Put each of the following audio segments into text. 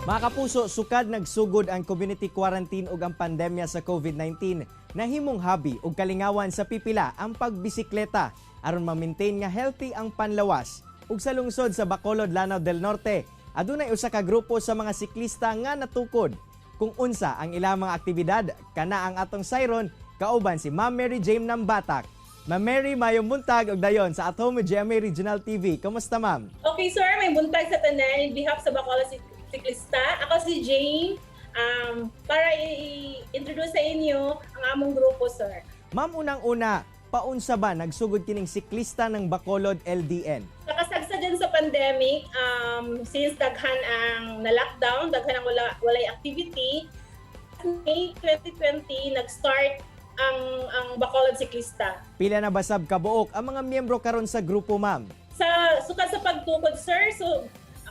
Mga kapuso, sukad nagsugod ang community quarantine ug ang pandemya sa COVID-19. Nahimong hobby ug kalingawan sa pipila ang pagbisikleta aron ma-maintain nga healthy ang panlawas. Ug sa lungsod sa Bacolod, Lanao del Norte, adunay usa ka grupo sa mga siklista nga natukod. Kung unsa ang ilang mga aktibidad, kana ang atong sayron, kauban si Ma'am Mary Jane Nambatak. Ma'am Mary, mayong buntag og dayon sa At Home with GMA Regional TV. Kamusta, ma'am? Okay, sir. May buntag sa tanan in behalf sa Bacolod Siklista. Ako si Jane. Para i-introduce sa inyo ang among grupo, sir. Ma'am, unang-una, paunsa ba nagsugod kining siklista ng Bacolod LDN? Nakasagsa dyan sa pandemic, since daghan ang na-lockdown, daghan ang walay activity, May 2020, nag-start ang Bacolod Siklista. Pila na basab kabuok ang mga miyembro karon sa grupo, ma'am? Sukad sa pagtukod, sir, so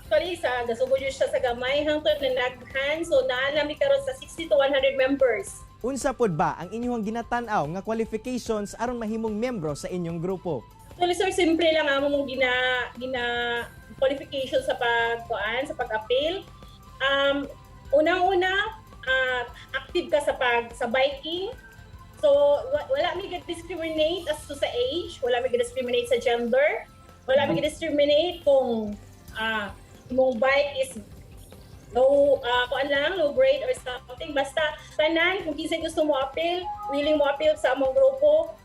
actually, gasugod yun siya sa gamay, hangtod na naghan, so naalami karon sa 60 to 100 members. Unsa pod ba ang inyong ginatan-aw nga qualifications aron mahimong miyembro sa inyong grupo? Actually, sir, simple lang amo mong qualification sa pag-appeal. Unang-una, active ka sa biking. So, wala may discriminate as to sa age, wala may discriminate sa gender, wala may discriminate kung mong bike is low grade or something. Basta, tanan, kung kinsa gusto mo appeal, willing mo appeal sa among grupo,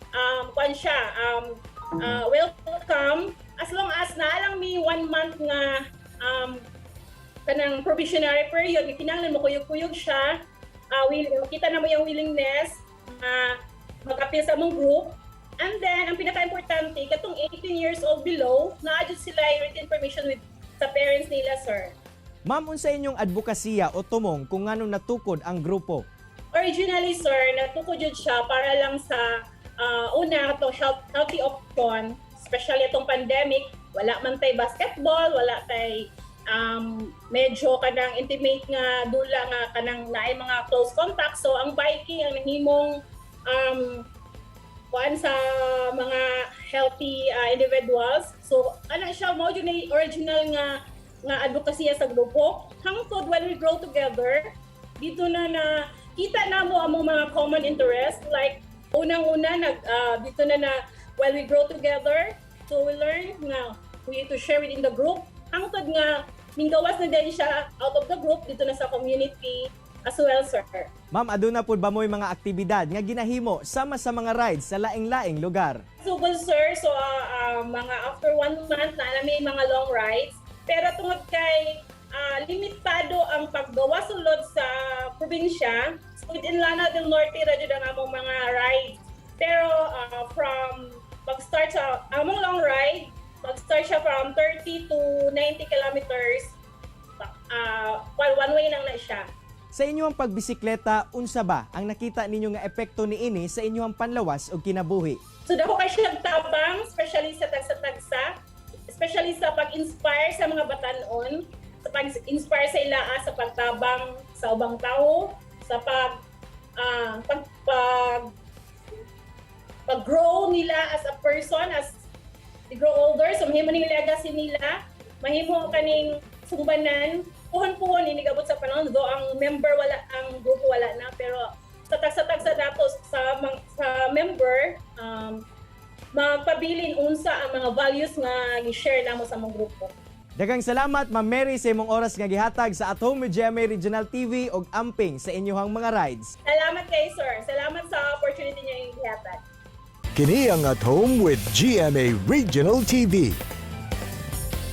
welcome. As long as naalang may 1 month nga kanang probationary period, kinahanglan mo kuyog-kuyog siya, makita na mo yung willingness, mag-appeal sa among group. And then, ang pinaka-importante, katong 18 years old below, na-adjust sila yung written permission sa parents nila, sir. Ma'am, unsa inyong advokasya o tumong kung ngano natukod ang grupo? Originally, sir, natukod yun siya para lang sa una, itong healthy option, especially itong pandemic. Wala man tay basketball, wala tay medyo kanang intimate nga dula nga kanang naay mga close contact. So, ang biking ang nahimong sa mga healthy individuals. So, siya, mo yun na original nga advokasya sa grupo. Hangtod when we grow together, dito na kita na mo ang mga common interest. Like, unang-una, dito na while we grow together, so we learn na we need to share within the group. Hangtod nga, minggawas na din siya out of the group, dito na sa community as well, sir. Ma'am, aduna pod ba mo'y mga aktibidad nga ginahimo sama sa mga rides sa laing-laing lugar? So good, sir. So mga after 1 month na may mga long rides. Pero tungod kay limitado ang paggawa sulod sa probinsya, so within Lanao del Norte radyo ang among mga rides. Pero from pag-start sa among long ride, mag-start siya from 30 to 90 kilometers. One way lang na siya. Sa inyong pagbisikleta, unsa ba ang nakita ninyo nga epekto niini sa inyong panlawas o kinabuhi? So dako kay siya tabang, especially sa tagsa-tagsa, especially sa pag-inspire sa mga batanon, sa pag-inspire sa ilaa sa pagtabang sa ubang tao, sa pag-grow nila as a person, as they grow older. So mahimo ning legacy nila, mahimo kaning sumbanan, puhon-puhon inigabot sa panahon, do ang member wala, ang grupo wala na, pero sa tagsa-tagsa datos sa member, magpabilin unsa ang mga values nga i-share namo sa mga grupo. Daghang salamat, Ma'am Mary, sa imong oras nga gihatag sa At Home with GMA Regional TV og amping sa inyong mga rides. Salamat kay sir. Salamat sa opportunity niyo yung gihatag. Kini ang At Home with GMA Regional TV.